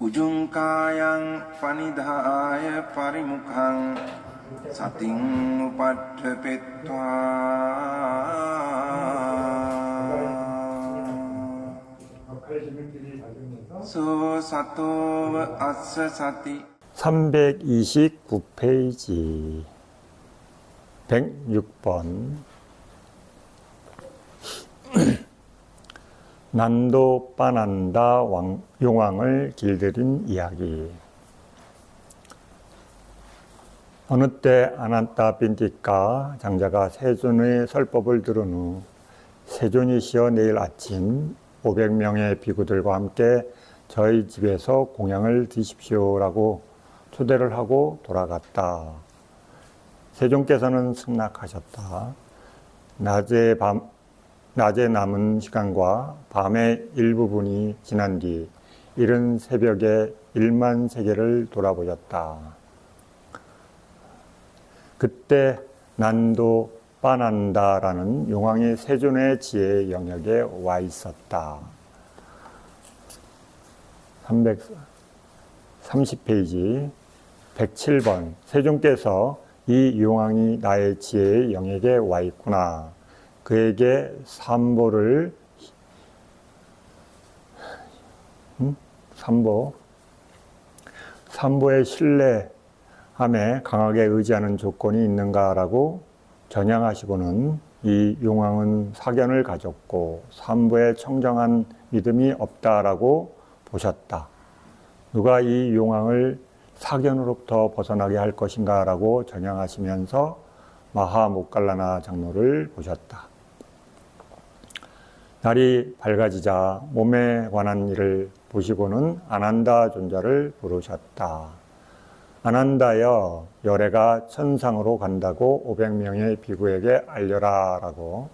උජුංකායං පනිදාය පරිමුඛං සතින් උපට්ඨපෙත්වා සෝ සතෝව අස්ස සති 329페이지 106번 난도 빠난다 용왕을 길들인 이야기. 어느 때 아난타 빈티카 장자가 세존의 설법을 들은 후 세존이 쉬어 내일 아침 500명의 비구들과 함께 저희 집에서 공양을 드십시오라고 초대를 하고 돌아갔다. 세존께서는 승낙하셨다. 낮에 남은 시간과 밤의 일부분이 지난 뒤 이른 새벽에 1만 세계를 돌아보셨다. 그때 난도 빠난다라는 용왕이 세존의 지혜 영역에 와 있었다. 330페이지 107번 세존께서 이 용왕이 나의 지혜의 영역에 와 있구나. 그에게 삼보의 신뢰함에 강하게 의지하는 조건이 있는가라고 전향하시고는 이 용왕은 사견을 가졌고 삼보에 청정한 믿음이 없다라고 보셨다. 누가 이 용왕을 사견으로부터 벗어나게 할 것인가라고 전향하시면서 마하모갈라나 장로를 보셨다. 날이 밝아지자 몸에 관한 일을 보시고는 아난다 존자를 부르셨다. 아난다여, 열애가 천상으로 간다고 500명의 비구에게 알려라 라고.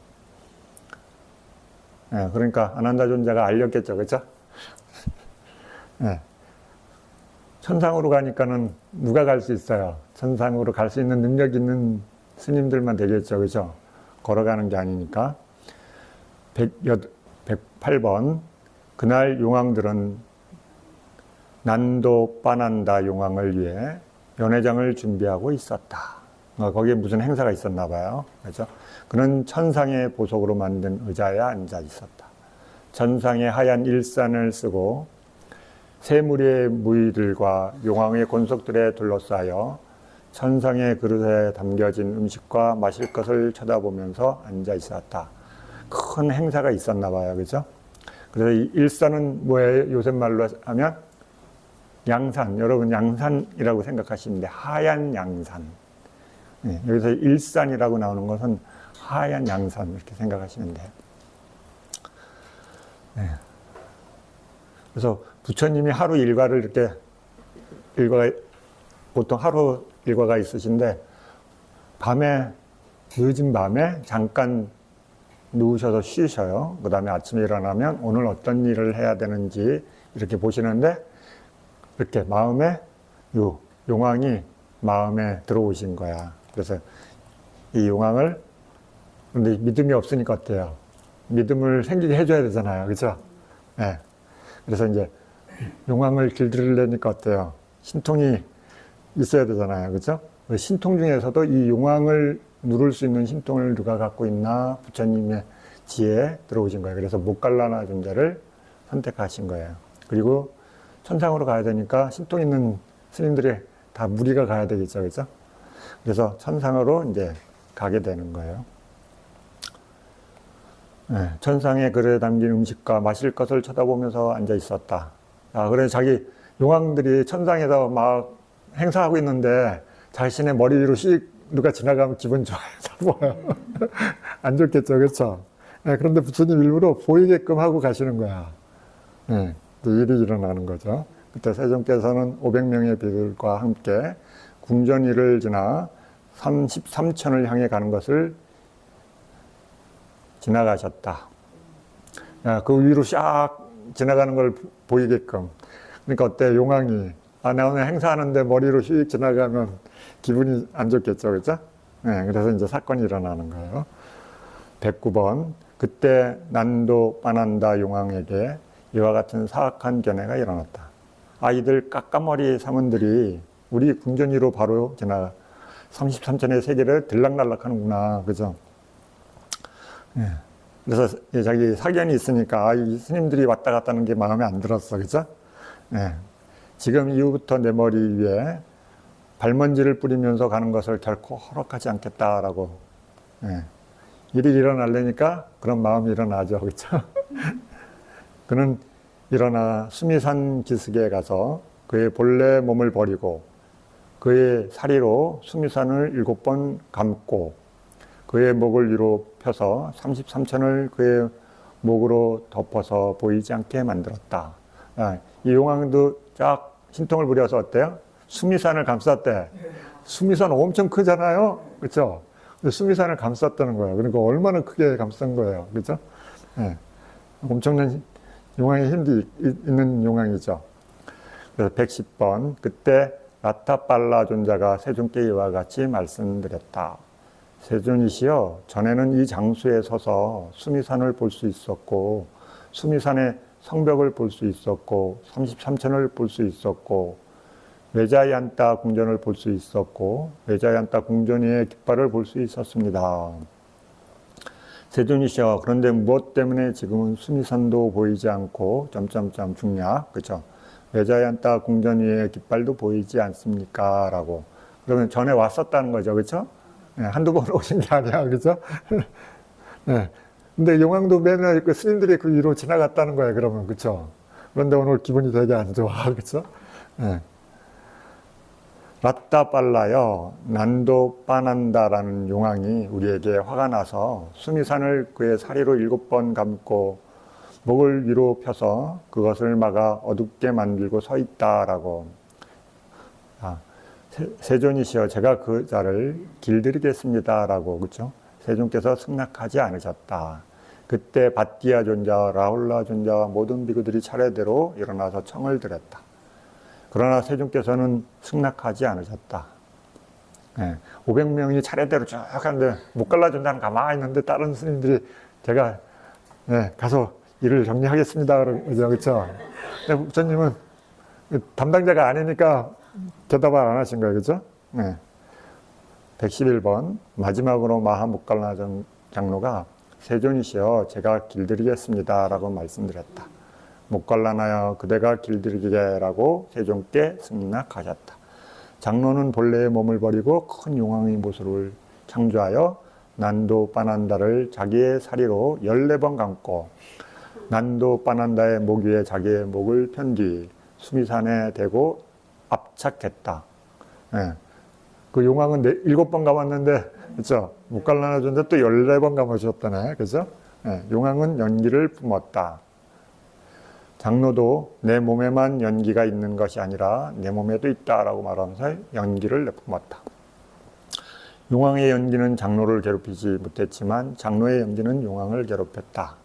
그러니까 아난다 존자가 알렸겠죠, 그렇죠? 천상으로 가니까는 누가 갈 수 있어요? 천상으로 갈 수 있는 능력 있는 스님들만 되겠죠, 그렇죠? 걸어가는 게 아니니까. 108번 그날 용왕들은 난도 빠난다 용왕을 위해 연회장을 준비하고 있었다. 거기에 무슨 행사가 있었나 봐요. 그렇죠? 그는 천상의 보석으로 만든 의자에 앉아 있었다. 천상의 하얀 일산을 쓰고 세 무리의 무의들과 용왕의 권속들에 둘러싸여 천상의 그릇에 담겨진 음식과 마실 것을 쳐다보면서 앉아 있었다. 큰 행사가 있었나 봐요. 그죠? 그래서 이 일산은 뭐예요? 요새 말로 하면 양산. 여러분 양산이라고 생각하시면 돼요. 하얀 양산. 여기서 일산이라고 나오는 것은 하얀 양산 이렇게 생각하시면 돼요. 그래서 부처님이 하루 일과를 이렇게 보통 하루 일과가 있으신데 늦은 밤에 잠깐 누우셔서 쉬셔요. 그 다음에 아침에 일어나면 오늘 어떤 일을 해야 되는지 이렇게 보시는데 이렇게 용왕이 마음에 들어오신 거야. 그래서 이 용왕을 근데 믿음이 없으니까 어때요? 믿음을 생기게 해줘야 되잖아요. 그렇죠? 그래서 이제 용왕을 길들이려니까 어때요? 신통이 있어야 되잖아요. 그렇죠? 신통 중에서도 이 용왕을 누를 수 있는 신통을 누가 갖고 있나? 부처님의 지혜에 들어오신 거예요. 그래서 모갈라나 존재를 선택하신 거예요. 그리고 천상으로 가야 되니까 신통 있는 스님들이 다 무리가 가야 되겠죠. 그렇죠? 그래서 천상으로 이제 가게 되는 거예요. 천상의 그릇에 담긴 음식과 마실 것을 쳐다보면서 앉아 있었다. 그래서 자기 용왕들이 천상에서 막 행사하고 있는데 자신의 머리 위로 누가 지나가면 기분 좋아요. 안 좋겠죠, 그렇죠? 그런데 부처님 일부러 보이게끔 하고 가시는 거야. 일이 일어나는 거죠. 그때 세존께서는 500명의 비들과 함께 궁전위를 지나 33천을 향해 가는 것을 지나가셨다. 그 위로 샥 지나가는 걸 보이게끔. 그러니까 어때? 용왕이 나 오늘 행사하는데 머리로 휙 지나가면 기분이 안 좋겠죠, 그렇죠? 그래서 이제 사건이 일어나는 거예요. 109번 그때 난도 빠난다 용왕에게 이와 같은 사악한 견해가 일어났다. 아이들 까까머리 사문들이 우리 궁전 위로 바로 지나 33천의 세계를 들락날락 하는구나. 그죠? 예. 그래서 자기 사견이 있으니까 이 스님들이 왔다 갔다 하는 게 마음에 안 들었어. 그죠? 예. 지금 이후부터 내 머리 위에 발먼지를 뿌리면서 가는 것을 결코 허락하지 않겠다라고. 예. 일이 일어나려니까 그런 마음이 일어나죠. 그렇죠? 그는 일어나 수미산 기슭에 가서 그의 본래 몸을 버리고 그의 사리로 수미산을 7번 감고 그의 목을 위로 펴서 33천을 그의 목으로 덮어서 보이지 않게 만들었다. 이 용왕도 쫙 신통을 부려서 어때요? 수미산을 감쌌대. 수미산 엄청 크잖아요. 그렇죠? 수미산을 감쌌다는 거예요. 그러니까 얼마나 크게 감싼 거예요. 그렇죠? 네. 엄청난 용왕의 힘이 있는 용왕이죠. 그래서 110번 그때 라타팔라 존자가 세존께 이와 같이 말씀드렸다. 세존이시여, 전에는 이 장수에 서서 수미산을 볼 수 있었고 수미산의 성벽을 볼 수 있었고 33천을 볼 수 있었고 외자얀따 궁전을 볼 수 있었고 외자얀따 궁전 위의 깃발을 볼 수 있었습니다. 세존이시여, 그런데 무엇 때문에 지금은 수미산도 보이지 않고 점점점 중략, 그렇죠? 외자얀따 궁전 위의 깃발도 보이지 않습니까? 라고. 그러면 전에 왔었다는 거죠, 그렇죠? 네, 한두 번 오신 게 아니야, 그렇죠? 네. 근데 용왕도 맨날 그 스님들이 그 위로 지나갔다는 거예요, 그러면, 그렇죠? 그런데 오늘 기분이 되게 안 좋아, 그렇죠? 네. 라따빨라여 난도 빠난다라는 용왕이 우리에게 화가 나서 수미산을 그의 사리로 7번 감고 목을 위로 펴서 그것을 막아 어둡게 만들고 서 있다라고. 세존이시여, 제가 그 자를 길들이겠습니다라고. 그렇죠? 세존께서 승낙하지 않으셨다. 그때 바띠아 존자와 라훌라 존자와 모든 비구들이 차례대로 일어나서 청을 드렸다. 그러나 세존께서는 승낙하지 않으셨다. 네, 500명이 차례대로 쭉 하는데 목갈라 존자는 가만히 있는데 다른 스님들이 제가 가서 일을 정리하겠습니다. 그렇죠? 근데 부처님은 담당자가 아니니까 대답을 안 하신 거예요. 그렇죠? 네. 111번 마지막으로 마하 목갈라 장로가 세존이시여, 제가 길들이겠습니다 라고 말씀드렸다. 목갈라나여, 그대가 길들이게라고 세존께 승낙하셨다. 장로는 본래의 몸을 버리고 큰 용왕의 모습을 창조하여 난도 빠난다를 자기의 사리로 14번 감고 난도 빠난다의 목 위에 자기의 목을 편 뒤 수미산에 대고 압착했다. 네. 그 용왕은 7번 감았는데, 그렇죠? 목갈라나 존재 또 14번 감아주셨다네. 그죠? 네. 용왕은 연기를 뿜었다. 장로도 내 몸에만 연기가 있는 것이 아니라 내 몸에도 있다라고 말하면서 연기를 내뿜었다. 용왕의 연기는 장로를 괴롭히지 못했지만 장로의 연기는 용왕을 괴롭혔다.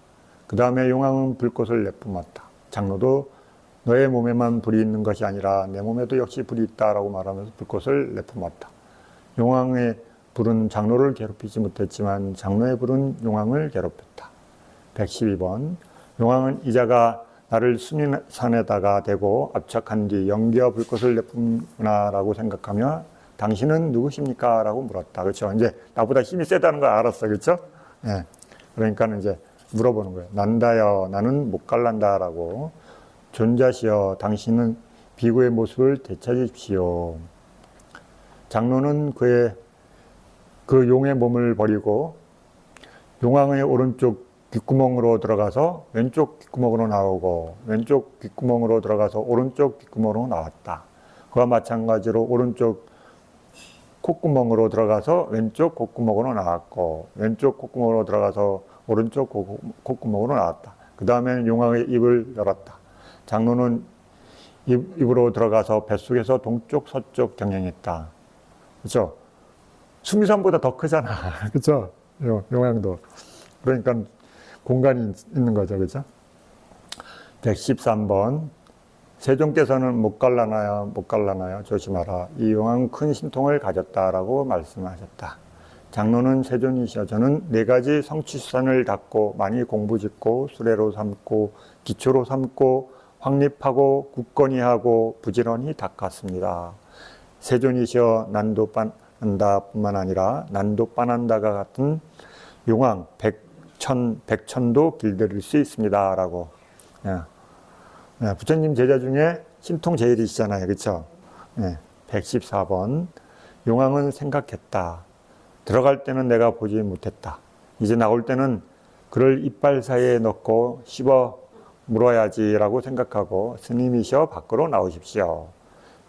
그 다음에 용왕은 불꽃을 내뿜었다. 장로도 너의 몸에만 불이 있는 것이 아니라 내 몸에도 역시 불이 있다라고 말하면서 불꽃을 내뿜었다. 용왕의 불은 장로를 괴롭히지 못했지만 장로의 불은 용왕을 괴롭혔다. 112번 용왕은 이자가 나를 수미산에다가 대고 압착한 뒤 연기와 불꽃을 내뿜구나라고 생각하며 당신은 누구십니까? 라고 물었다. 그렇죠? 이제 나보다 힘이 세다는 걸 알았어. 그렇죠? 예. 그러니까 이제 물어보는 거예요. 난다여, 나는 못 갈란다라고. 존자시여, 당신은 비구의 모습을 되찾으십시오. 장로는 그 용의 몸을 버리고 용왕의 오른쪽 귓구멍으로 들어가서 왼쪽 귓구멍으로 나오고 왼쪽 귓구멍으로 들어가서 오른쪽 귓구멍으로 나왔다. 그와 마찬가지로 오른쪽 콧구멍으로 들어가서 왼쪽 콧구멍으로 나왔고 왼쪽 콧구멍으로 들어가서 오른쪽 콧구멍으로 나왔다. 그 다음에는 용왕의 입을 열었다. 장로는 입으로 들어가서 뱃속에서 동쪽 서쪽 경영했다. 그렇죠? 수미산보다 더 크잖아. 그렇죠? 용왕도. 그러니까 공간이 있는 거죠. 그렇죠? 113번 세존께서는 못 갈라나요 조심하라. 이 용왕은 큰 신통을 가졌다라고 말씀하셨다. 장로는 세존이시여, 저는 4가지 성취수산을 닦고 많이 공부짓고 수레로 삼고 기초로 삼고 확립하고 굳건히 하고 부지런히 닦았습니다. 세존이시여 난도 빤한다 뿐만 아니라 난도 빤한다가 같은 용왕 백천도 길들일 수 있습니다. 라고. 부처님 제자 중에 신통 제일이시잖아요. 그렇죠? 114번. 용왕은 생각했다. 들어갈 때는 내가 보지 못했다. 이제 나올 때는 그를 이빨 사이에 넣고 씹어 물어야지라고 생각하고 스님이시여 밖으로 나오십시오.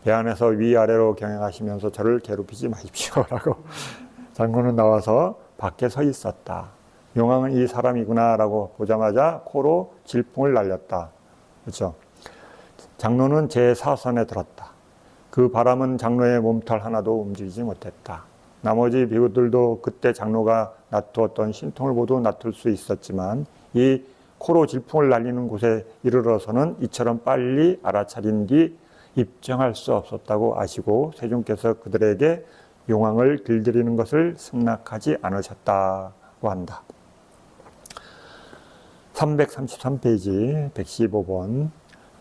배 안에서 위아래로 경영하시면서 저를 괴롭히지 마십시오라고. 장로는 나와서 밖에 서 있었다. 용왕은 이 사람이구나 라고 보자마자 코로 질풍을 날렸다. 그렇죠? 장로는 제 사선에 들었다. 그 바람은 장로의 몸털 하나도 움직이지 못했다. 나머지 비구들도 그때 장로가 놔두었던 신통을 모두 놔둘 수 있었지만 이 코로 질풍을 날리는 곳에 이르러서는 이처럼 빨리 알아차린 뒤 입증할 수 없었다고 아시고 세존께서 그들에게 용왕을 길들이는 것을 승낙하지 않으셨다고 한다. 333페이지 115번.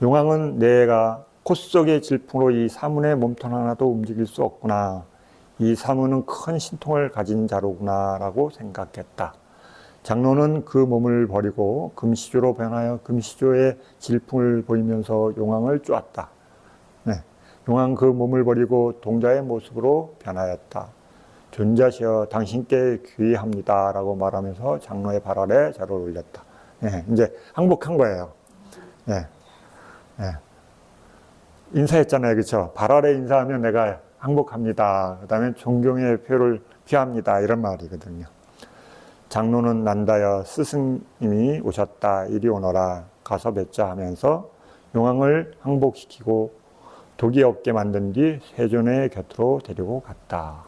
용왕은 내가 코 속의 질풍으로 이 사문의 몸통 하나도 움직일 수 없구나. 이 사문은 큰 신통을 가진 자로구나 라고 생각했다. 장로는 그 몸을 버리고 금시조로 변하여 금시조의 질풍을 보이면서 용왕을 쪼았다. 용왕 그 몸을 버리고 동자의 모습으로 변하였다. 존자시여 당신께 귀의합니다 라고 말하면서 장로의 발 아래 절을 올렸다. 이제 항복한 거예요. 인사했잖아요. 그렇죠? 발 아래 인사하면 내가 항복합니다. 그 다음에 존경의 표를 피합니다. 이런 말이거든요. 장로는 난다여 스승님이 오셨다. 이리 오너라. 가서 뵙자 하면서 용왕을 항복시키고 독이 없게 만든 뒤 세존의 곁으로 데리고 갔다.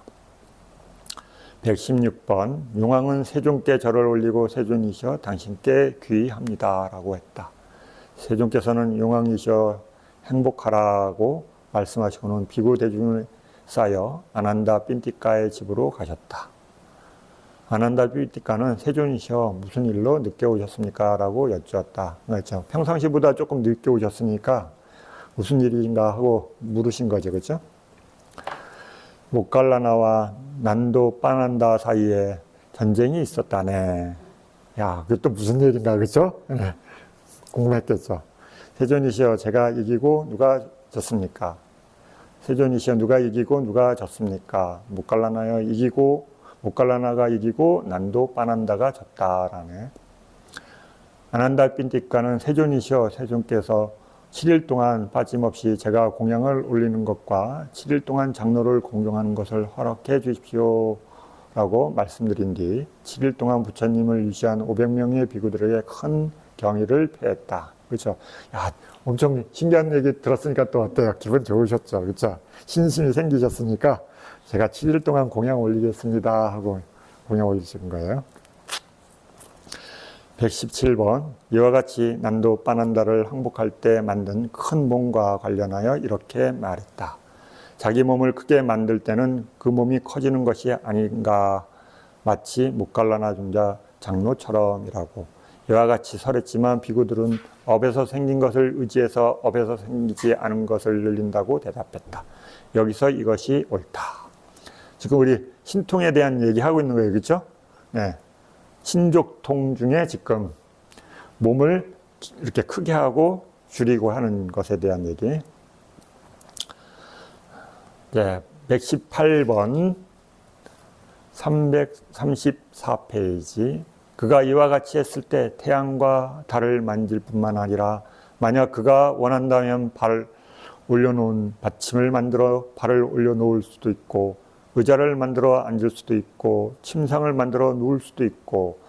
116번. 용왕은 세존께 절을 올리고 세존이시여 당신께 귀의합니다 라고 했다. 세존께서는 용왕이시여 행복하라고 말씀하시고는 비구 대중을 쌓여 아난다 핀티카의 집으로 가셨다. 아난다 핀티카는 세존이시여 무슨 일로 늦게 오셨습니까? 라고 여쭈었다. 그렇죠? 평상시보다 조금 늦게 오셨으니까 무슨 일인가 하고 물으신 거죠. 그렇죠? 모칼라나와 난도 빠난다 사이에 전쟁이 있었다네. 야, 그게 또 무슨 일인가, 그렇죠? 궁금했겠죠. 세존이시여 제가 이기고 누가 졌습니까? 세존이시여 누가 이기고 누가 졌습니까? 모칼라나여 이기고 모칼라나가 이기고 난도 빠난다가 졌다라네. 아난다 핀티카는 세존이시여 세존께서 7일 동안 빠짐없이 제가 공양을 올리는 것과 7일 동안 장로를 공경하는 것을 허락해 주십시오 라고 말씀드린 뒤 7일 동안 부처님을 유시한 500명의 비구들에게 큰 경의를 표했다. 그렇죠? 야, 엄청 신기한 얘기 들었으니까 또 어때요? 기분 좋으셨죠? 그렇죠? 신심이 생기셨으니까 제가 7일 동안 공양 올리겠습니다 하고 공양 올리신 거예요. 117번. 이와 같이 난도 빠난다를 항복할 때 만든 큰 몸과 관련하여 이렇게 말했다. 자기 몸을 크게 만들 때는 그 몸이 커지는 것이 아닌가, 마치 모칼라나 중자 장로처럼이라고. 이와 같이 설했지만 비구들은 업에서 생긴 것을 의지해서 업에서 생기지 않은 것을 늘린다고 대답했다. 여기서 이것이 옳다. 지금 우리 신통에 대한 얘기하고 있는 거예요. 그렇죠? 신족통 중에 지금 몸을 이렇게 크게 하고 줄이고 하는 것에 대한 얘기. 118번 334페이지. 그가 이와 같이 했을 때 태양과 달을 만질 뿐만 아니라 만약 그가 원한다면 발을 올려놓은 받침을 만들어 발을 올려놓을 수도 있고 의자를 만들어 앉을 수도 있고 침상을 만들어 누울 수도 있고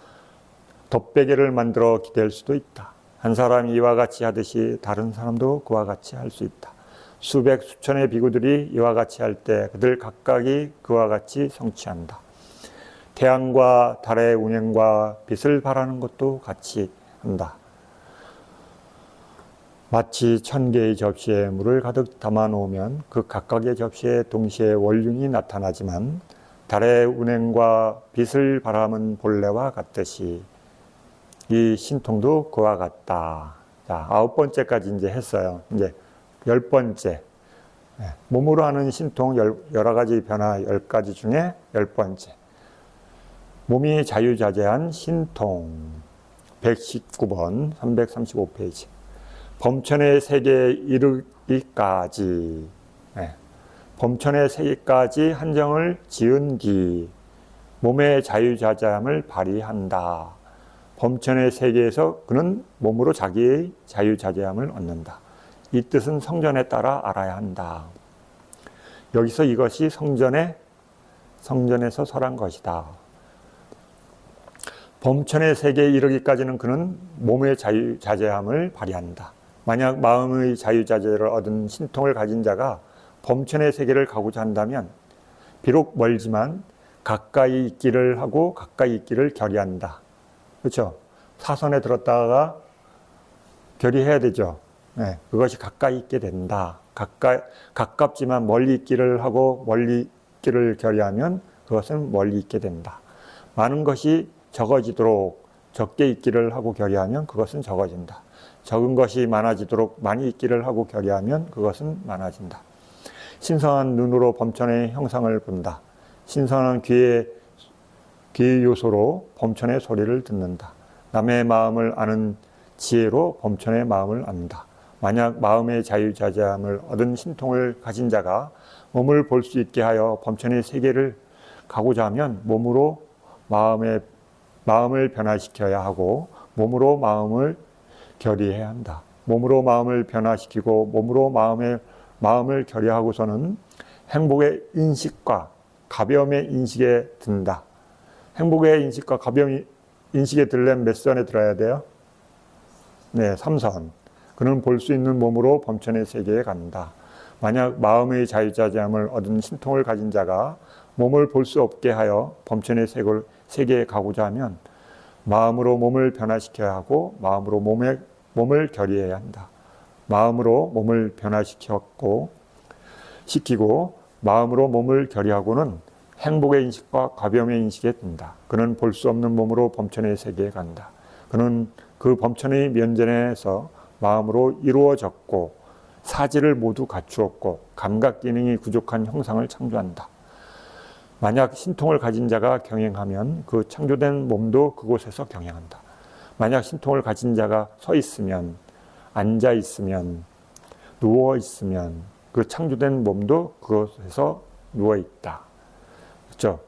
덮베개를 만들어 기댈 수도 있다. 한 사람이 이와 같이 하듯이 다른 사람도 그와 같이 할 수 있다. 수백 수천의 비구들이 이와 같이 할 때 그들 각각이 그와 같이 성취한다. 태양과 달의 운행과 빛을 발하는 것도 같이 한다. 마치 1000개의 접시에 물을 가득 담아 놓으면 그 각각의 접시에 동시에 원륜이 나타나지만 달의 운행과 빛을 바라는 본래와 같듯이 이 신통도 그와 같다. 자, 9번째까지 이제 했어요. 이제 10번째. 몸으로 하는 신통 여러 가지 변화 10가지 중에 10번째. 몸이 자유자재한 신통. 119번, 335페이지. 범천의 세계에 이르기까지. 범천의 세계까지 한정을 지은 뒤 몸의 자유자재함을 발휘한다. 범천의 세계에서 그는 몸으로 자기의 자유자재함을 얻는다. 이 뜻은 성전에 따라 알아야 한다. 여기서 이것이 성전에서 설한 것이다. 범천의 세계에 이르기까지는 그는 몸의 자유자재함을 발휘한다. 만약 마음의 자유자재를 얻은 신통을 가진 자가 범천의 세계를 가고자 한다면 비록 멀지만 가까이 있기를 하고 가까이 있기를 결의한다. 그렇죠? 사선에 들었다가 결의해야 되죠. 그것이 가까이 있게 된다. 가깝지만 멀리 있기를 하고 멀리 있기를 결의하면 그것은 멀리 있게 된다. 많은 것이 적어지도록 적게 있기를 하고 결의하면 그것은 적어진다. 적은 것이 많아지도록 많이 있기를 하고 결의하면 그것은 많아진다. 신선한 눈으로 범천의 형상을 본다. 신선한 귀의 요소로 범천의 소리를 듣는다. 남의 마음을 아는 지혜로 범천의 마음을 안다. 만약 마음의 자유자재함을 얻은 신통을 가진 자가 몸을 볼 수 있게 하여 범천의 세계를 가고자 하면 몸으로 마음을 변화시켜야 하고 몸으로 마음을 결의해야 한다. 몸으로 마음을 변화시키고 몸으로 마음을 결의하고서는 행복의 인식과 가벼움의 인식에 든다. 행복의 인식과 가벼움의 인식에 들려면 몇 선에 들어야 돼요? 네, 3선. 그는 볼 수 있는 몸으로 범천의 세계에 간다. 만약 마음의 자유자재함을 얻은 신통을 가진 자가 몸을 볼 수 없게 하여 범천의 세계에 가고자 하면 마음으로 몸을 변화시켜야 하고 마음으로 몸을 결의해야 한다. 마음으로 몸을 변화시키고 마음으로 몸을 결의하고는 행복의 인식과 가벼움의 인식에 든다. 그는 볼 수 없는 몸으로 범천의 세계에 간다. 그는 그 범천의 면전에서 마음으로 이루어졌고 사지를 모두 갖추었고 감각 기능이 부족한 형상을 창조한다. 만약 신통을 가진 자가 경행하면 그 창조된 몸도 그곳에서 경행한다. 만약 신통을 가진 자가 서 있으면, 앉아 있으면, 누워 있으면 그 창조된 몸도 그곳에서 누워 있다. 그렇죠?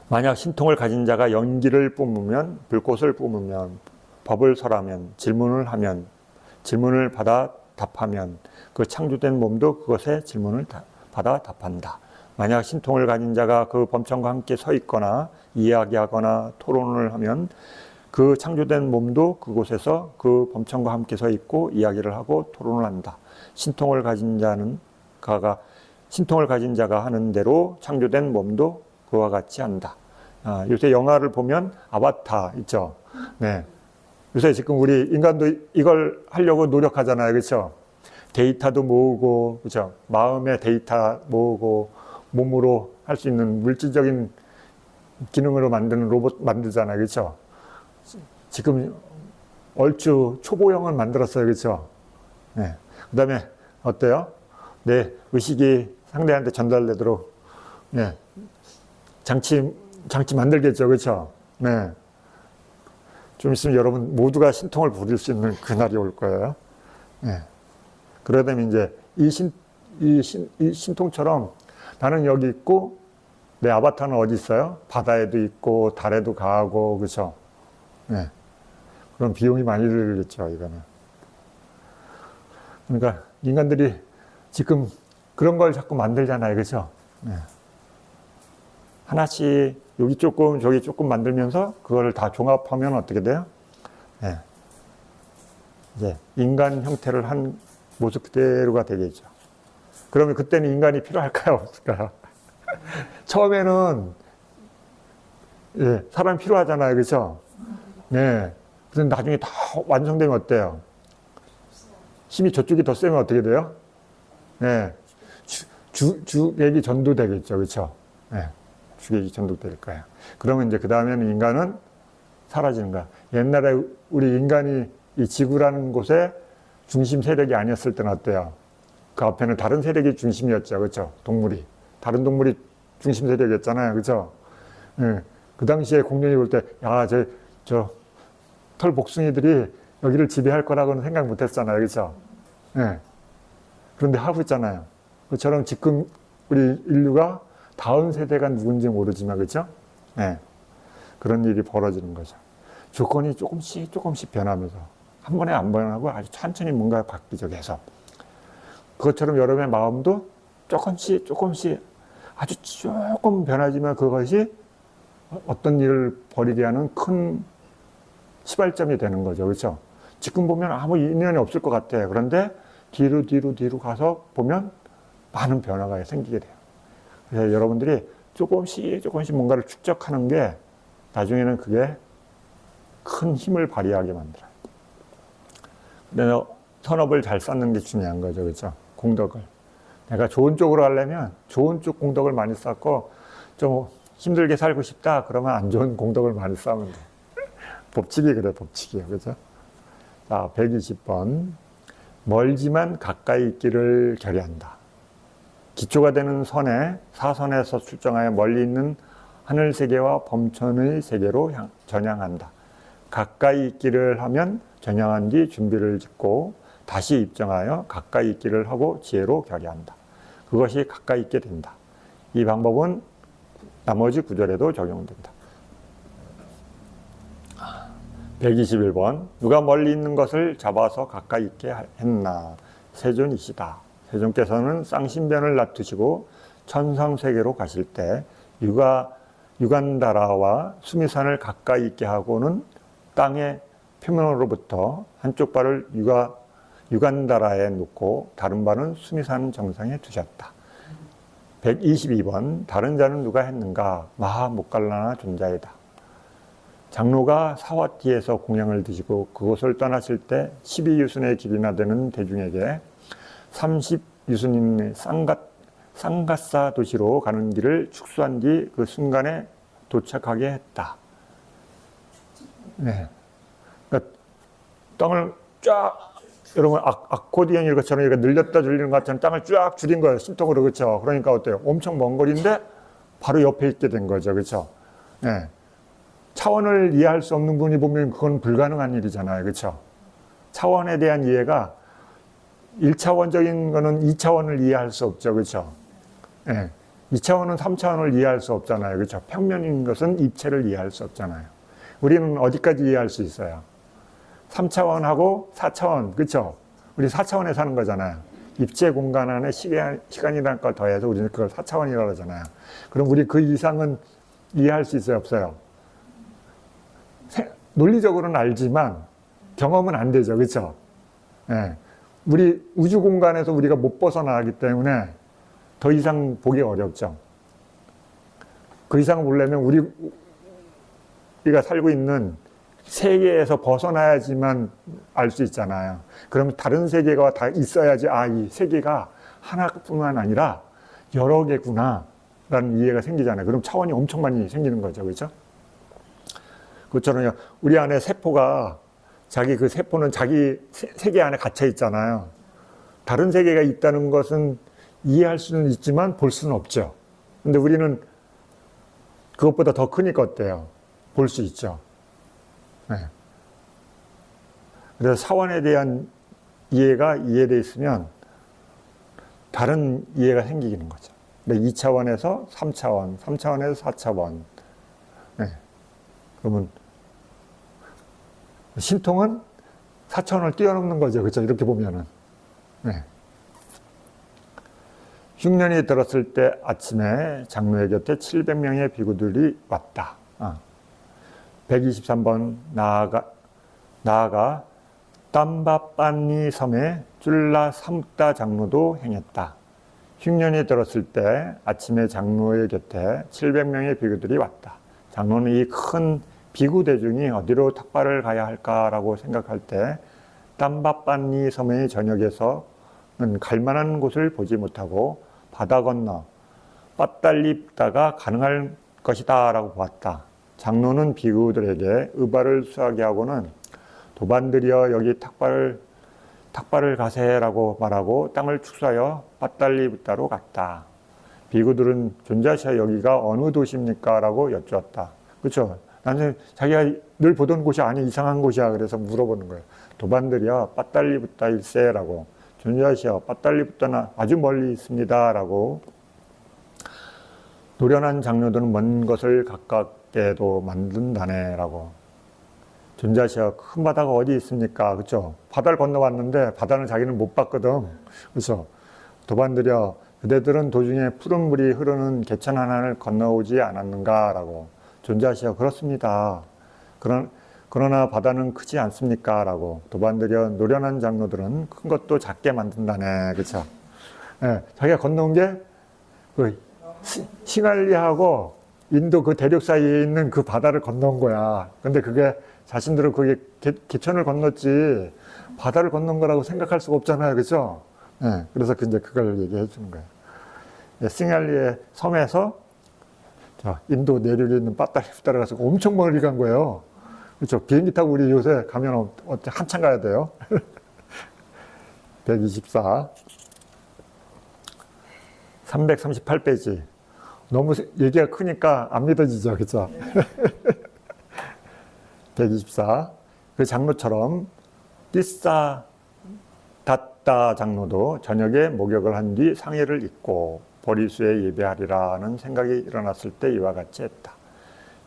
만약 신통을 가진 자가 연기를 뿜으면, 불꽃을 뿜으면, 법을 설하면, 질문을 받아 답하면 그 창조된 몸도 그것에 질문을 받아 답한다. 만약 신통을 가진 자가 그 범천과 함께 서 있거나 이야기하거나 토론을 하면 그 창조된 몸도 그곳에서 그 범천과 함께 서 있고 이야기를 하고 토론을 한다. 신통을 가진 자가 하는 대로 창조된 몸도 그와 같이 한다. 요새 영화를 보면 아바타 있죠. 네. 요새 지금 우리 인간도 이걸 하려고 노력하잖아요. 그렇죠? 데이터도 모으고, 그렇죠? 마음의 데이터 모으고, 몸으로 할 수 있는 물질적인 기능으로 만드는 로봇 만들잖아요. 그렇죠? 지금 얼추 초보형을 만들었어요. 그렇죠? 네. 그 다음에 어때요? 내 의식이 상대한테 전달되도록, 네. 장치 만들겠죠. 그렇죠? 네. 좀 있으면 여러분 모두가 신통을 부릴 수 있는 그날이 올 거예요. 네. 그러다 보면 이제 이 신통처럼 나는 여기 있고 내 아바타는 어디 있어요? 바다에도 있고 달에도 가고 그렇죠? 네. 그럼 비용이 많이 들겠죠. 이거는. 그러니까 인간들이 지금 그런 걸 자꾸 만들잖아요. 그렇죠? 네. 하나씩 여기 조금 저기 조금 만들면서 그거를 다 종합하면 어떻게 돼요? 네. 이제 인간 형태를 한 모습 그대로가 되겠죠. 그러면 그때는 인간이 필요할까요? 없을까요? 처음에는 예, 사람이 필요하잖아요. 그렇죠? 네. 그런데 나중에 다 완성되면 어때요? 힘이 저쪽이 더 세면 어떻게 돼요? 네. 주객이 전도되겠죠. 그렇죠? 네. 주객이 전도될 거예요. 그러면 이제 그 다음에는 인간은 사라지는 거야. 옛날에 우리 인간이 이 지구라는 곳에 중심 세력이 아니었을 때는 어때요? 그 앞에는 다른 세력이 중심이었죠. 그렇죠? 동물이. 다른 동물이 중심 세력이었잖아요. 그렇죠? 예. 그 당시에 공룡이 볼 때, 야, 저 털 복숭이들이 여기를 지배할 거라고는 생각 못 했잖아요. 그렇죠? 예. 그런데 하고 있잖아요. 그처럼 지금 우리 인류가 다음 세대가 누군지 모르지만, 그렇죠? 예. 그런 일이 벌어지는 거죠. 조건이 조금씩 변하면서 한 번에 안 변하고 아주 천천히 뭔가 바뀌죠. 계속. 그것처럼 여러분의 마음도 조금씩 아주 조금 변하지만 그것이 어떤 일을 벌이게 하는 큰 시발점이 되는 거죠. 그렇죠? 지금 보면 아무 인연이 없을 것 같아요. 그런데 뒤로 가서 보면 많은 변화가 생기게 돼요. 그래서 여러분들이 조금씩 뭔가를 축적하는 게 나중에는 그게 큰 힘을 발휘하게 만들어요. 그래서 선업을 잘 쌓는 게 중요한 거죠. 그렇죠? 공덕을. 내가 좋은 쪽으로 하려면 좋은 쪽 공덕을 많이 쌓고 좀 힘들게 살고 싶다 그러면 안 좋은 공덕을 많이 쌓으면 돼. 법칙이 그래, 법칙이에요. 그죠? 자, 120번. 멀지만 가까이 있기를 결의한다. 기초가 되는 선에 사선에서 출정하여 멀리 있는 하늘 세계와 범천의 세계로 전향한다. 가까이 있기를 하면 전향한 뒤 준비를 짓고 다시 입정하여 가까이 있기를 하고 지혜로 결의한다. 그것이 가까이 있게 된다. 이 방법은 나머지 구절에도 적용된다. 121번. 누가 멀리 있는 것을 잡아서 가까이 있게 했나? 세존이시다. 세존께서는 쌍신변을 놔두시고 천상세계로 가실 때 유간다라와 수미산을 가까이 있게 하고는 땅의 표면으로부터 한쪽 발을 유간다라에 놓고 다른 발은 수미산 정상에 두셨다. 122번. 다른 자는 누가 했는가? 마하 목갈라나 존자이다. 장로가 사와티에서 공양을 드시고 그곳을 떠나실 때 12유순의 길이나 되는 대중에게 30유순인 쌍가사 도시로 가는 길을 축소한 뒤 그 순간에 도착하게 했다. 네. 그러니까 땅을 쫙, 여러분 아코디언 이것처럼 이렇게 늘렸다 줄리는 것처럼 땅을 쫙 줄인 거예요. 심통으로. 그렇죠? 그러니까 어때요? 엄청 먼 거리인데 바로 옆에 있게 된 거죠. 그렇죠? 네. 차원을 이해할 수 없는 분이 보면 그건 불가능한 일이잖아요. 그렇죠? 차원에 대한 이해가 1차원적인 거는 2차원을 이해할 수 없죠. 그렇죠? 네. 2차원은 3차원을 이해할 수 없잖아요. 그렇죠? 평면인 것은 입체를 이해할 수 없잖아요. 우리는 어디까지 이해할 수 있어요? 3차원하고 4차원. 그렇죠? 우리 4차원에 사는 거잖아요. 입체 공간 안에 시간이라는 걸 더해서 우리는 그걸 4차원이라고 하잖아요. 그럼 우리 그 이상은 이해할 수 있어요? 없어요? 논리적으로는 알지만 경험은 안 되죠. 그렇죠? 예. 우리 우주 공간에서 우리가 못 벗어나기 때문에 더 이상 보기 어렵죠. 그 이상 보려면 우리가 살고 있는 세계에서 벗어나야지만 알 수 있잖아요. 그러면 다른 세계가 다 있어야지 이 세계가 하나뿐만 아니라 여러 개구나 라는 이해가 생기잖아요. 그럼 차원이 엄청 많이 생기는 거죠. 그렇죠? 그것처럼 우리 안에 세포가 그 세포는 자기 세계 안에 갇혀 있잖아요. 다른 세계가 있다는 것은 이해할 수는 있지만 볼 수는 없죠. 근데 우리는 그것보다 더 크니까 어때요? 볼 수 있죠. 네. 그래서 차원에 대한 이해가 이해되어 있으면 다른 이해가 생기는 거죠. 2차원에서 3차원, 3차원에서 4차원. 네. 그러면 신통은 4차원을 뛰어넘는 거죠. 그렇죠? 이렇게 보면은. 네. 흉년이 들었을 때 아침에 장로의 곁에 700명의 비구들이 왔다. 123번. 나아가 땀바빤니 섬에 쫄라 삼다 장로도 행했다. 흉년이 들었을 때 아침에 장로의 곁에 700명의 비구들이 왔다. 장로는 이 큰 비구 대중이 어디로 탁발을 가야 할까라고 생각할 때 땀바빤니 섬의 전역에서는 갈 만한 곳을 보지 못하고 바다 건너 빠달리다가 가능할 것이다 라고 보았다. 장로는 비구들에게 의발을 수하게 하고는 도반들이여 여기 탁발을 가세라고 말하고 땅을 축사하여 밧달리부타로 갔다. 비구들은 존자시아 여기가 어느 도시입니까? 라고 여쭈었다. 그렇죠? 나는 자기가 늘 보던 곳이 아니 이상한 곳이야. 그래서 물어보는 거예요. 도반들이여 밧달리부타일세라고. 존자시아 밧달리부타는 아주 멀리 있습니다. 라고. 노련한 장로들은 먼 것을 가깝게도 만든다네. 라고. 존자시아 큰 바다가 어디 있습니까? 그렇죠? 바다를 건너왔는데 바다는 자기는 못 봤거든. 그렇죠? 도반들이여 그대들은 도중에 푸른 물이 흐르는 개천 하나를 건너오지 않았는가라고. 존자시여 그렇습니다. 그러나 바다는 크지 않습니까? 라고. 도반들이여 노련한 장로들은 큰 것도 작게 만든다네. 그렇죠? 예, 자기가 건너온 게 그 싱할리하고 인도 그 대륙 사이에 있는 그 바다를 건너온 거야. 근데 그게 자신들은 그게 개천을 건넜지 바다를 건넌 거라고 생각할 수가 없잖아요. 그렇죠? 예, 그래서 이제 그걸 얘기해 주는 거예요. 예, 싱할리의 섬에서 인도 내륙에 있는 밧달리부타를 가서 엄청 멀리 간 거예요. 그렇죠? 비행기 타고 우리 요새 가면 한참 가야 돼요. 124. 338페이지. 너무 얘기가 크니까 안 믿어지죠. 그렇죠? 124. 그 장로처럼 띠싸 닷다 장로도 저녁에 목욕을 한 뒤 상의를 입고 보리수에 예배하리라는 생각이 일어났을 때 이와 같이 했다.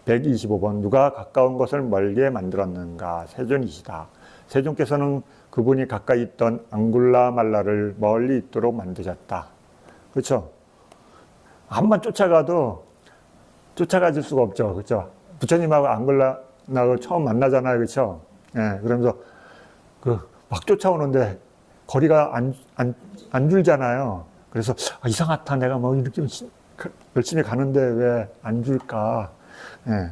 125번 누가 가까운 것을 멀게 만들었는가? 세존이시다. 세존께서는 그분이 가까이 있던 앙굴라 말라를 멀리 있도록 만드셨다. 그렇죠? 한번 쫓아가도 쫓아가질 수가 없죠. 그렇죠? 부처님하고 앙굴라하고 처음 만나잖아요. 그렇죠? 예, 그러면서 막 쫓아오는데 거리가 안 줄잖아요. 그래서 이상하다. 내가 뭐 이렇게 열심히 가는데 왜 안 줄까? 예.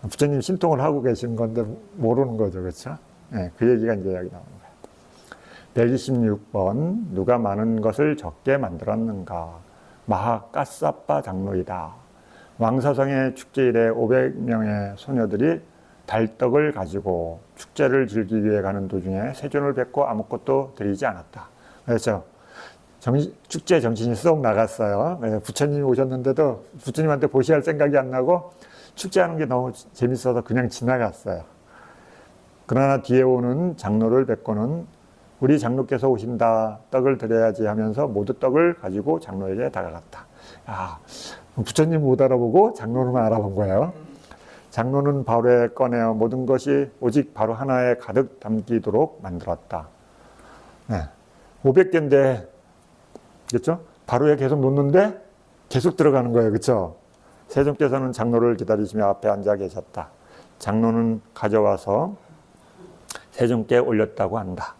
부처님 신통을 하고 계신 건데 모르는 거죠. 그렇죠? 예, 그 얘기가 이제 여기 나오는 거예요. 126번 누가 많은 것을 적게 만들었는가? 마하까사빠 장로이다. 왕사성의 축제일에 500명의 소녀들이 달떡을 가지고 축제를 즐기기 위해 가는 도중에 세존을 뵙고 아무것도 드리지 않았다. 그렇죠? 축제 정신이 쏙 나갔어요. 부처님이 오셨는데도 부처님한테 보시할 생각이 안 나고 축제하는 게 너무 재밌어서 그냥 지나갔어요. 그러나 뒤에 오는 장로를 뵙고는 우리 장로께서 오신다. 떡을 드려야지 하면서 모두 떡을 가지고 장로에게 다가갔다. 부처님 못 알아보고 장로는 알아본 거예요. 장로는 바로에 꺼내어 모든 것이 오직 바로 하나에 가득 담기도록 만들었다. 네. 500개인데, 그렇죠? 바로에 계속 놓는데 계속 들어가는 거예요. 그렇죠? 세존께서는 장로를 기다리시며 앞에 앉아 계셨다. 장로는 가져와서 세존께 올렸다고 한다.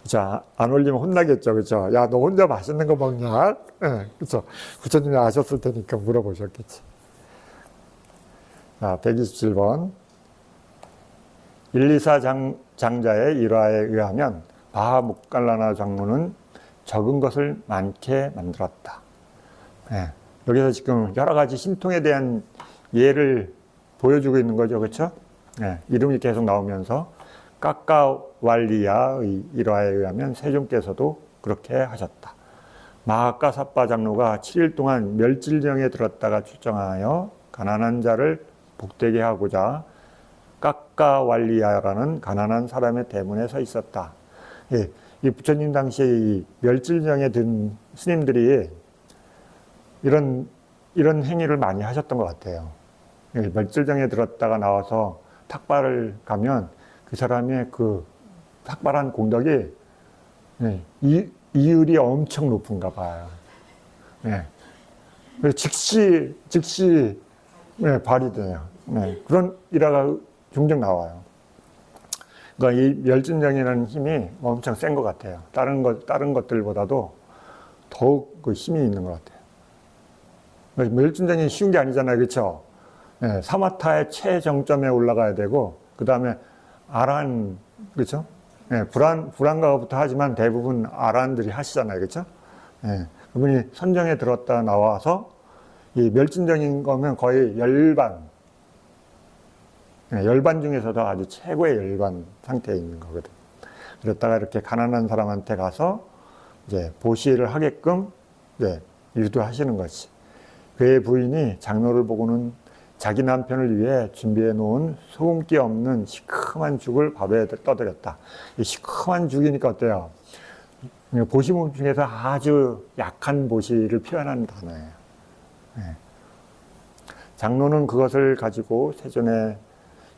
자, 안 올리면 혼나겠죠. 그렇죠? 야, 너 혼자 맛있는 거 먹냐? 네, 그렇죠? 부처님이 아셨을 테니까 물어보셨겠지. 자, 127번. 124 장자의 일화에 의하면 바하묵갈라나 장로는 적은 것을 많게 만들었다. 네, 여기서 지금 여러 가지 신통에 대한 예를 보여주고 있는 거죠. 그렇죠? 네, 이름이 계속 나오면서 까까왈리야의 일화에 의하면 세존께서도 그렇게 하셨다. 마하까사빠 장로가 7일 동안 멸질령에 들었다가 출정하여 가난한 자를 복되게 하고자 까까왈리야라는 가난한 사람의 대문에 서 있었다. 예, 이 부처님 당시에 이 멸질령에 든 스님들이 이런 행위를 많이 하셨던 것 같아요. 예, 멸질령에 들었다가 나와서 탁발을 가면 그 사람의 그 탁발한 공덕이 이율이 엄청 높은가 봐요. 네. 즉시 발휘돼요. 네. 그런 일화가 종종 나와요. 그러니까 이 멸진정이라는 힘이 엄청 센 것 같아요. 다른 것들보다도 더욱 그 힘이 있는 것 같아요. 멸진정이 쉬운 게 아니잖아요. 그렇죠? 네. 사마타의 최정점에 올라가야 되고 그 다음에 아란, 그렇죠? 네, 불안가부터 하지만 대부분 아란들이 하시잖아요. 그렇죠? 네, 그분이 선정에 들었다 나와서 이 멸진정인 거면 거의 열반, 열반 중에서도 아주 최고의 열반 상태에 있는 거거든. 그랬다가 이렇게 가난한 사람한테 가서 이제 보시를 하게끔 이제 유도하시는 것이. 그의 부인이 장로를 보고는 자기 남편을 위해 준비해 놓은 소금기 없는 시큼한 죽을 밥에 떠들였다. 이 시큼한 죽이니까 어때요? 보시문 중에서 아주 약한 보시를 표현하는 단어예요. 네. 장로는 그것을 가지고 세존의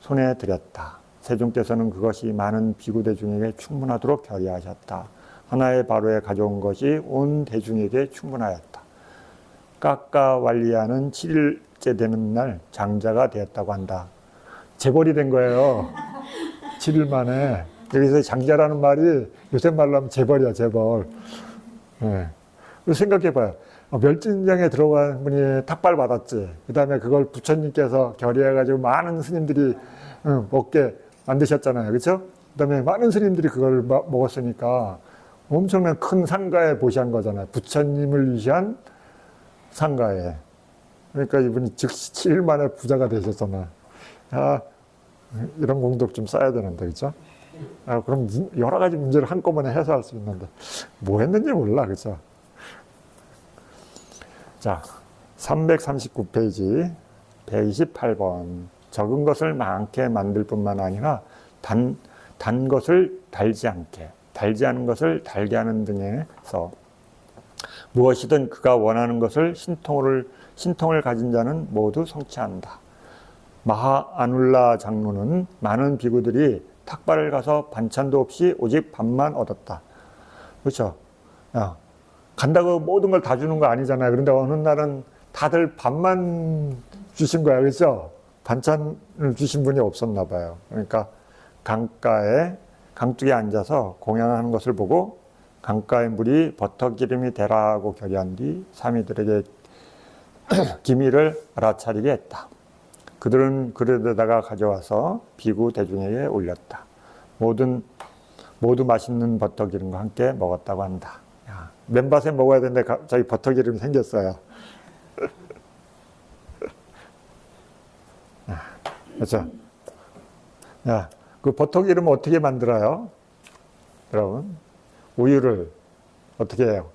손에 드렸다. 세존께서는 그것이 많은 비구 대중에게 충분하도록 결의하셨다. 하나의 바로에 가져온 것이 온 대중에게 충분하였다. 까까왈리아는 7일째 되는 날 장자가 되었다고 한다. 재벌이 된 거예요. 7일 만에. 여기서 장자라는 말이 요새 말로 하면 재벌이야, 재벌. 네. 생각해봐요. 멸진장에 들어간 분이 탁발 받았지. 그 다음에 그걸 부처님께서 결의해가지고 많은 스님들이 먹게 만드셨잖아요. 그렇죠? 그 다음에 많은 스님들이 그걸 먹었으니까 엄청난 큰 상가에 보시한 거잖아요. 부처님을 위시한 상가에. 그러니까 이분이 즉시 7일 만에 부자가 되셨잖아요. 아, 이런 공덕 좀 써야 되는데, 그렇죠? 아, 그럼 여러 가지 문제를 한꺼번에 해소할 수 있는데 뭐 했는지 몰라, 그렇죠? 자, 339페이지 128번. 적은 것을 많게 만들 뿐만 아니라 단 것을 달지 않게, 달지 않은 것을 달게 하는 등에서 무엇이든 그가 원하는 것을 신통을 가진 자는 모두 성취한다. 마하아눌라 장로는 많은 비구들이 탁발을 가서 반찬도 없이 오직 밥만 얻었다. 그렇죠? 야, 간다고 모든 걸 다 주는 거 아니잖아요. 그런데 어느 날은 다들 밥만 주신 거야. 그렇죠? 반찬을 주신 분이 없었나 봐요. 그러니까 강둑에 앉아서 공양하는 것을 보고 강가의 물이 버터기름이 되라고 결의한 뒤 사미들에게 기미를 알아차리게 했다. 그들은 그릇에다가 가져와서 비구 대중에게 올렸다. 모두 맛있는 버터기름과 함께 먹었다고 한다. 야, 맨밭에 먹어야 되는데 갑자기 버터기름이 생겼어요. 그렇죠? 야, 그 버터기름은 어떻게 만들어요? 여러분, 우유를 어떻게 해요?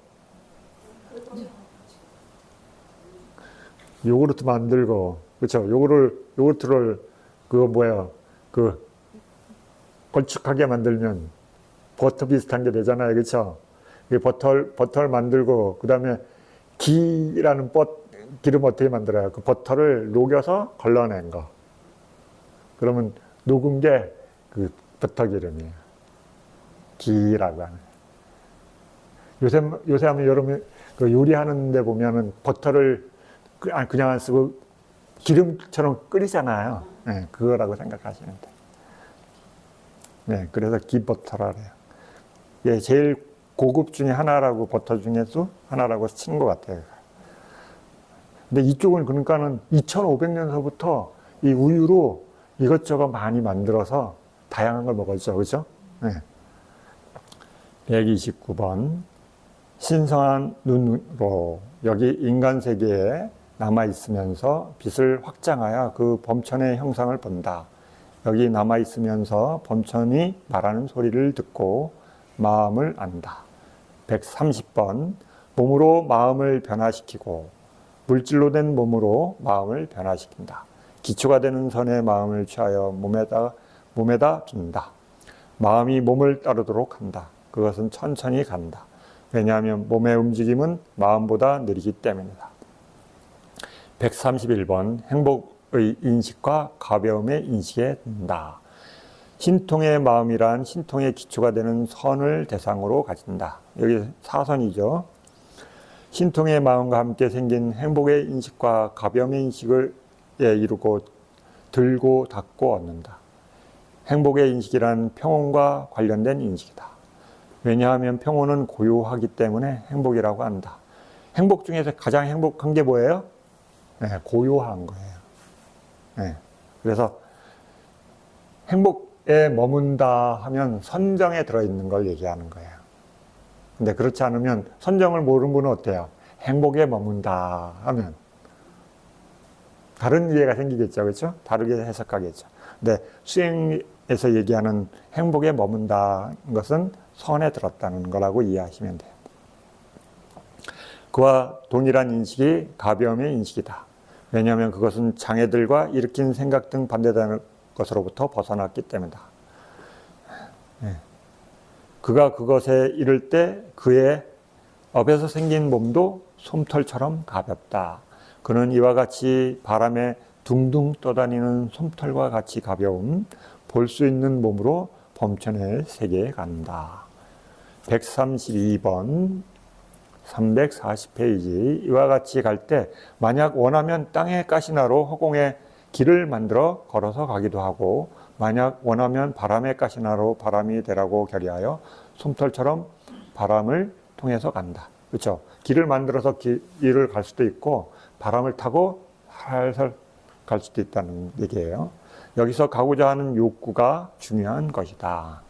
요구르트 만들고, 그렇죠? 요구르트를 걸쭉하게 만들면 버터 비슷한 게 되잖아요, 그렇죠? 버터를 만들고, 그 다음에 기라는 기름 어떻게 만들어요? 그 버터를 녹여서 걸러낸 거. 그러면 녹은 게 그 버터기름이에요. 기라고 하는. 요새 하면 여러분 그 요리하는 데 보면은 버터를 그냥 안 쓰고 기름처럼 끓이잖아요. 네, 그거라고 생각하시면 돼요. 네, 그래서 기버터라 그래요. 예, 제일 고급 중에 하나라고, 버터 중에서 하나라고 치는 것 같아요. 근데 이쪽은 그러니까는 2500년서부터 이 우유로 이것저것 많이 만들어서 다양한 걸 먹었죠. 그렇죠? 네. 129번. 신성한 눈으로 여기 인간 세계에 남아있으면서 빛을 확장하여 그 범천의 형상을 본다. 여기 남아있으면서 범천이 말하는 소리를 듣고 마음을 안다. 130번. 몸으로 마음을 변화시키고 물질로 된 몸으로 마음을 변화시킨다. 기초가 되는 선의 마음을 취하여 몸에다 빈다. 마음이 몸을 따르도록 한다. 그것은 천천히 간다. 왜냐하면 몸의 움직임은 마음보다 느리기 때문이다. 131번. 행복의 인식과 가벼움의 인식에 든다. 신통의 마음이란 신통의 기초가 되는 선을 대상으로 가진다. 여기 사선이죠. 신통의 마음과 함께 생긴 행복의 인식과 가벼움의 인식을 이루고 들고 닫고 얻는다. 행복의 인식이란 평온과 관련된 인식이다. 왜냐하면 평온은 고요하기 때문에 행복이라고 한다. 행복 중에서 가장 행복한 게 뭐예요? 네, 고요한 거예요. 네, 그래서 행복에 머문다 하면 선정에 들어있는 걸 얘기하는 거예요. 근데 그렇지 않으면 선정을 모르는 분은 어때요? 행복에 머문다 하면 다른 이해가 생기겠죠, 그렇죠? 다르게 해석하겠죠. 근데 수행에서 얘기하는 행복에 머문다는 것은 선에 들었다는 거라고 이해하시면 돼요. 그와 동일한 인식이 가벼움의 인식이다. 왜냐하면 그것은 장애들과 일으킨 생각 등 반대되는 것으로부터 벗어났기 때문이다. 그가 그것에 이를 때 그의 업에서 생긴 몸도 솜털처럼 가볍다. 그는 이와 같이 바람에 둥둥 떠다니는 솜털과 같이 가벼운 볼 수 있는 몸으로 범천의 세계에 간다. 132번 340페이지 이와 같이 갈 때 만약 원하면 땅의 가시나로 허공에 길을 만들어 걸어서 가기도 하고 만약 원하면 바람의 가시나로 바람이 되라고 결의하여 솜털처럼 바람을 통해서 간다. 그렇죠? 길을 만들어서 길을 갈 수도 있고 바람을 타고 살살 갈 수도 있다는 얘기예요. 여기서 가고자 하는 욕구가 중요한 것이다.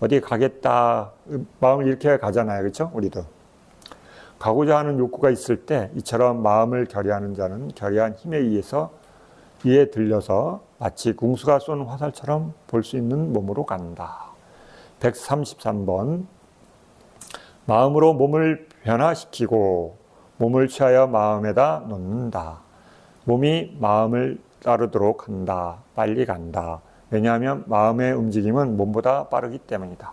어디 가겠다 마음을 이렇게 가잖아요. 그렇죠? 우리도. 가고자 하는 욕구가 있을 때 이처럼 마음을 결의하는 자는 결의한 힘에 의해서 이에 들려서 마치 궁수가 쏜 화살처럼 볼 수 있는 몸으로 간다. 133번 마음으로 몸을 변화시키고 몸을 취하여 마음에다 놓는다. 몸이 마음을 따르도록 한다. 빨리 간다. 왜냐하면 마음의 움직임은 몸보다 빠르기 때문이다.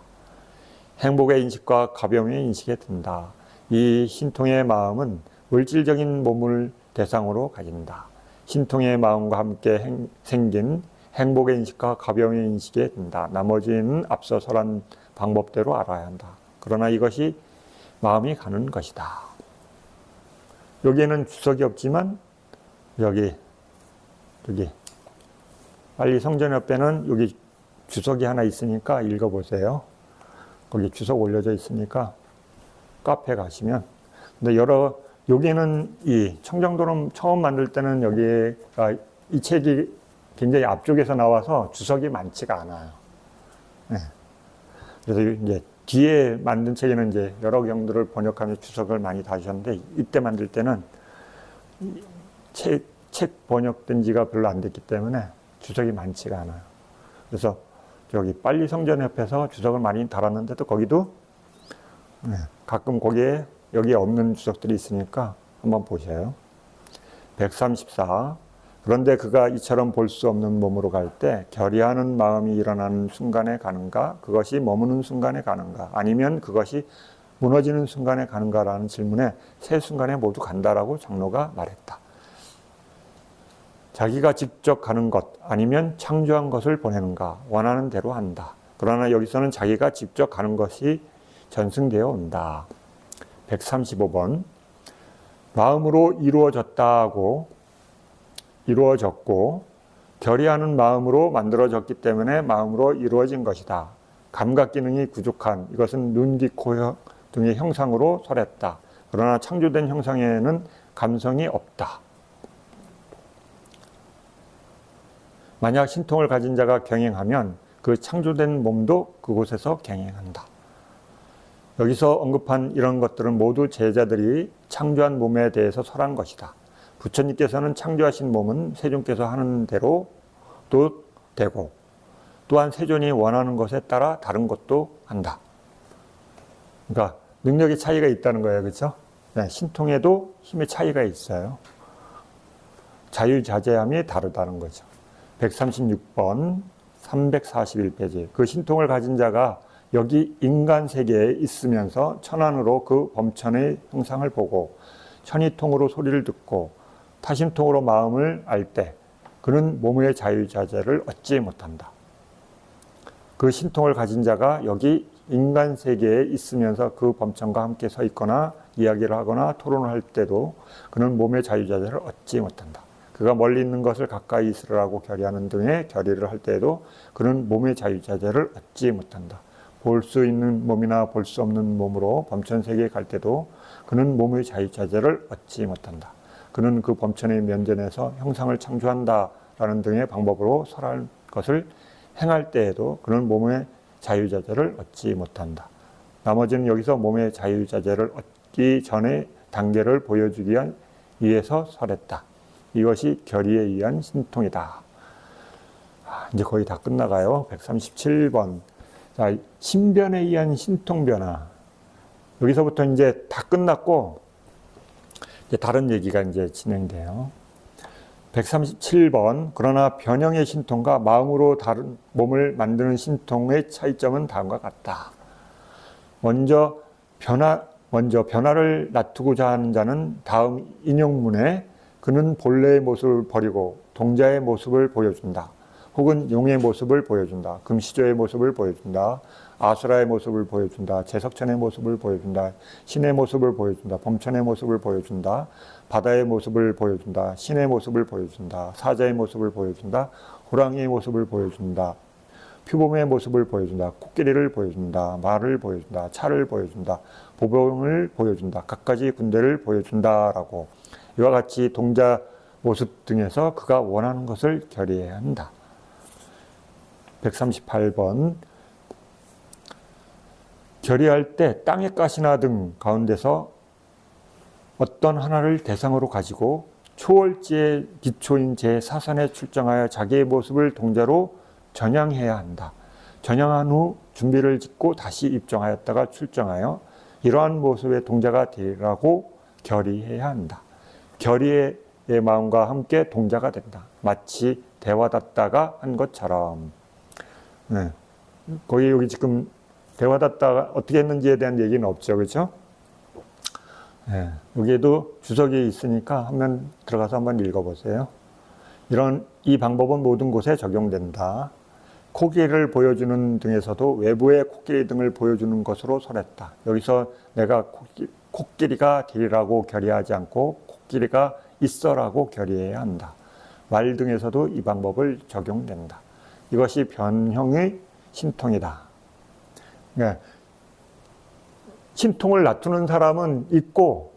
행복의 인식과 가벼움의 인식에 든다. 이 신통의 마음은 물질적인 몸을 대상으로 가진다. 신통의 마음과 함께 생긴 행복의 인식과 가벼움의 인식에 든다. 나머지는 앞서 설한 방법대로 알아야 한다. 그러나 이것이 마음이 가는 것이다. 여기에는 주석이 없지만 여기 빨리 성전 옆에는 여기 주석이 하나 있으니까 읽어보세요. 거기 주석 올려져 있으니까 카페 가시면. 근데 여기는 이 청정도론 처음 만들 때는 여기가 이 책이 굉장히 앞쪽에서 나와서 주석이 많지가 않아요. 네. 그래서 이제 뒤에 만든 책에는 이제 여러 경들을 번역하면서 주석을 많이 다셨는데 이때 만들 때는 책 번역된 지가 별로 안 됐기 때문에 주석이 많지가 않아요. 그래서 저기 빨리 성전 옆에서 주석을 많이 달았는데도 거기도 가끔 거기에 여기에 없는 주석들이 있으니까 한번 보세요. 134 그런데 그가 이처럼 볼 수 없는 몸으로 갈 때 결의하는 마음이 일어나는 순간에 가는가? 그것이 머무는 순간에 가는가? 아니면 그것이 무너지는 순간에 가는가라는 질문에 세 순간에 모두 간다라고 장로가 말했다. 자기가 직접 가는 것 아니면 창조한 것을 보내는가? 원하는 대로 한다. 그러나 여기서는 자기가 직접 가는 것이 전승되어 온다. 135번 마음으로 이루어졌고 결의하는 마음으로 만들어졌기 때문에 마음으로 이루어진 것이다. 감각 기능이 부족한 이것은 눈, 귀, 코 등의 형상으로 설했다. 그러나 창조된 형상에는 감성이 없다. 만약 신통을 가진 자가 경행하면 그 창조된 몸도 그곳에서 경행한다. 여기서 언급한 이런 것들은 모두 제자들이 창조한 몸에 대해서 설한 것이다. 부처님께서는 창조하신 몸은 세존께서 하는 대로 또 되고 또한 세존이 원하는 것에 따라 다른 것도 한다. 그러니까 능력의 차이가 있다는 거예요. 그렇죠? 네, 신통에도 힘의 차이가 있어요. 자유자재함이 다르다는 거죠. 136번 341페이지 그 신통을 가진 자가 여기 인간 세계에 있으면서 천안으로 그 범천의 형상을 보고 천이통으로 소리를 듣고 타심통으로 마음을 알 때 그는 몸의 자유자재를 얻지 못한다. 그 신통을 가진 자가 여기 인간 세계에 있으면서 그 범천과 함께 서 있거나 이야기를 하거나 토론을 할 때도 그는 몸의 자유자재를 얻지 못한다. 그가 멀리 있는 것을 가까이 있으라고 결의하는 등의 결의를 할 때에도 그는 몸의 자유자재를 얻지 못한다. 볼 수 있는 몸이나 볼 수 없는 몸으로 범천 세계에 갈 때도 그는 몸의 자유자재를 얻지 못한다. 그는 그 범천의 면전에서 형상을 창조한다라는 등의 방법으로 설할 것을 행할 때에도 그는 몸의 자유자재를 얻지 못한다. 나머지는 여기서 몸의 자유자재를 얻기 전의 단계를 보여주기 위해서 설했다. 이것이 결의에 의한 신통이다. 이제 거의 다 끝나가요. 137번. 자, 신변에 의한 신통변화. 여기서부터 이제 다 끝났고, 이제 다른 얘기가 이제 진행돼요. 137번. 그러나 변형의 신통과 마음으로 다른 몸을 만드는 신통의 차이점은 다음과 같다. 먼저 변화를 놔두고자 하는 자는 다음 인용문에 그는 본래의 모습을 버리고 동자의 모습을 보여준다. 혹은 용의 모습을 보여준다. 금시조의 모습을 보여준다. 아수라의 모습을 보여준다. 제석천의 모습을 보여준다. 신의 모습을 보여준다. 범천의 모습을 보여준다. 바다의 모습을 보여준다. 신의 모습을 보여준다. 사자의 모습을 보여준다. 호랑이의 모습을 보여준다. 표범의 모습을 보여준다. 코끼리를 보여준다. 말을 보여준다. 차를 보여준다. 보병을 보여준다. 갖가지 군대를 보여준다라고 이와 같이 동자 모습 등에서 그가 원하는 것을 결의해야 한다. 138번. 결의할 때 땅의 가시나 등 가운데서 어떤 하나를 대상으로 가지고 초월지의 기초인 제4산에 출정하여 자기의 모습을 동자로 전향해야 한다. 전향한 후 준비를 짓고 다시 입정하였다가 출정하여 이러한 모습의 동자가 되라고 결의해야 한다. 결의의 마음과 함께 동자가 된다. 마치 대화닫다가 한 것처럼. 네. 거기 여기 지금 대화닫다가 어떻게 했는지에 대한 얘기는 없죠. 그렇죠? 네. 여기에도 주석이 있으니까 한번 들어가서 한번 읽어보세요. 이 방법은 모든 곳에 적용된다. 코끼리를 보여주는 등에서도 외부의 코끼리 등을 보여주는 것으로 설했다. 여기서 내가 코끼리가 되리라고 결의하지 않고 코끼리가 있어라고 결의해야 한다. 말 등에서도 이 방법을 적용된다. 이것이 변형의 신통이다. 네. 신통을 놔두는 사람은 있고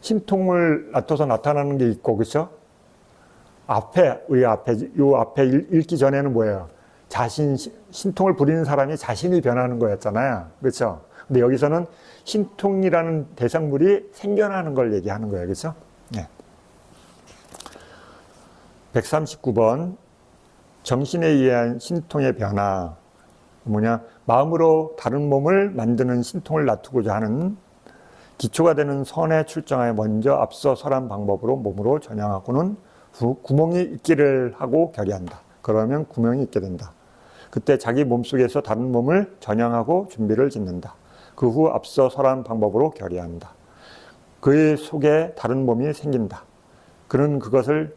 신통을 놔둬서 나타나는 게 있고, 그렇죠? 앞에 읽기 전에는 뭐예요? 신통을 부리는 사람이 자신이 변하는 거였잖아요. 그렇죠? 근데 여기서는 신통이라는 대상물이 생겨나는 걸 얘기하는 거예요. 그렇죠? 네. 139번. 정신에 의한 신통의 변화. 뭐냐? 마음으로 다른 몸을 만드는 신통을 놔두고자 하는 기초가 되는 선에 출정하여 먼저 앞서 설한 방법으로 몸으로 전향하고는 후 구멍이 있기를 하고 결의한다. 그러면 구멍이 있게 된다. 그때 자기 몸속에서 다른 몸을 전향하고 준비를 짓는다. 그 후 앞서 설한 방법으로 결의한다. 그의 속에 다른 몸이 생긴다. 그는 그것을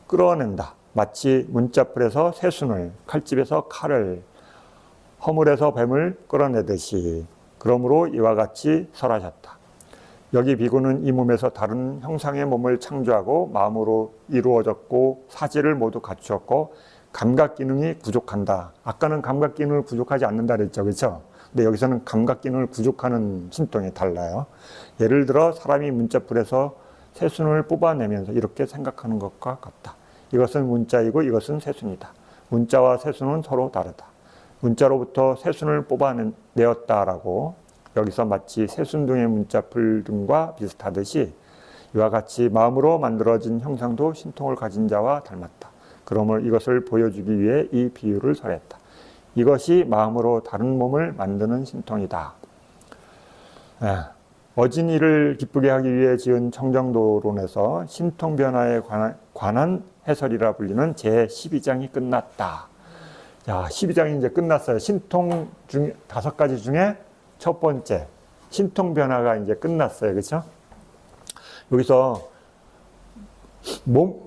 끌어낸다. 마치 문자풀에서 새순을, 칼집에서 칼을, 허물에서 뱀을 끌어내듯이. 그러므로 이와 같이 설하셨다. 여기 비구는 이 몸에서 다른 형상의 몸을 창조하고 마음으로 이루어졌고 사지를 모두 갖추었고 감각 기능이 부족한다. 아까는 감각 기능을 부족하지 않는다 그랬죠. 그렇죠? 근데 여기서는 감각 기능을 부족하는 신통이 달라요. 예를 들어 사람이 문자풀에서 새순을 뽑아내면서 이렇게 생각하는 것과 같다. 이것은 문자이고 이것은 새순이다. 문자와 새순은 서로 다르다. 문자로부터 새순을 뽑아내었다라고 여기서 마치 새순 등의 문자풀 등과 비슷하듯이 이와 같이 마음으로 만들어진 형상도 신통을 가진 자와 닮았다. 그러므로 이것을 보여주기 위해 이 비유를 설했다. 이것이 마음으로 다른 몸을 만드는 신통이다. 어진이를 기쁘게 하기 위해 지은 청정도론에서 신통 변화에 관한 해설이라 불리는 제12장이 끝났다. 자, 12장이 이제 끝났어요. 신통 중 5가지 중에 첫 번째 신통 변화가 이제 끝났어요. 그렇죠? 여기서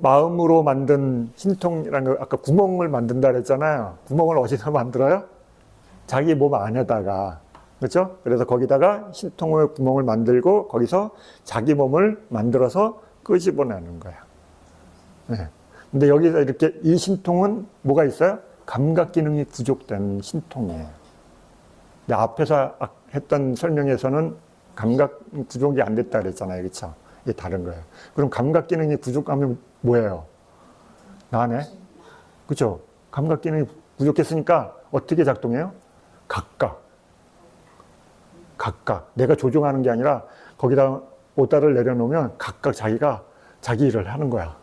마음으로 만든 신통이라는 거 아까 구멍을 만든다 그랬잖아요. 구멍을 어디서 만들어요? 자기 몸 안에다가. 그렇죠? 그래서 거기다가 신통의 구멍을 만들고 거기서 자기 몸을 만들어서 끄집어내는 거야. 네. 근데 여기서 이렇게 이 신통은 뭐가 있어요? 감각 기능이 부족된 신통이에요. 근데 앞에서 했던 설명에서는 감각 부족이 안 됐다 그랬잖아요. 그렇죠? 이게 다른 거예요. 그럼 감각 기능이 부족하면 뭐예요? 나네? 그렇죠? 감각 기능이 부족했으니까 어떻게 작동해요? 각각. 내가 조종하는 게 아니라 거기다 오다를 내려놓으면 각각 자기가 자기 일을 하는 거야.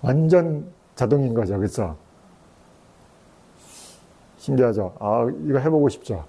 완전 자동인 거죠. 그렇죠? 신기하죠? 아, 이거 해보고 싶죠?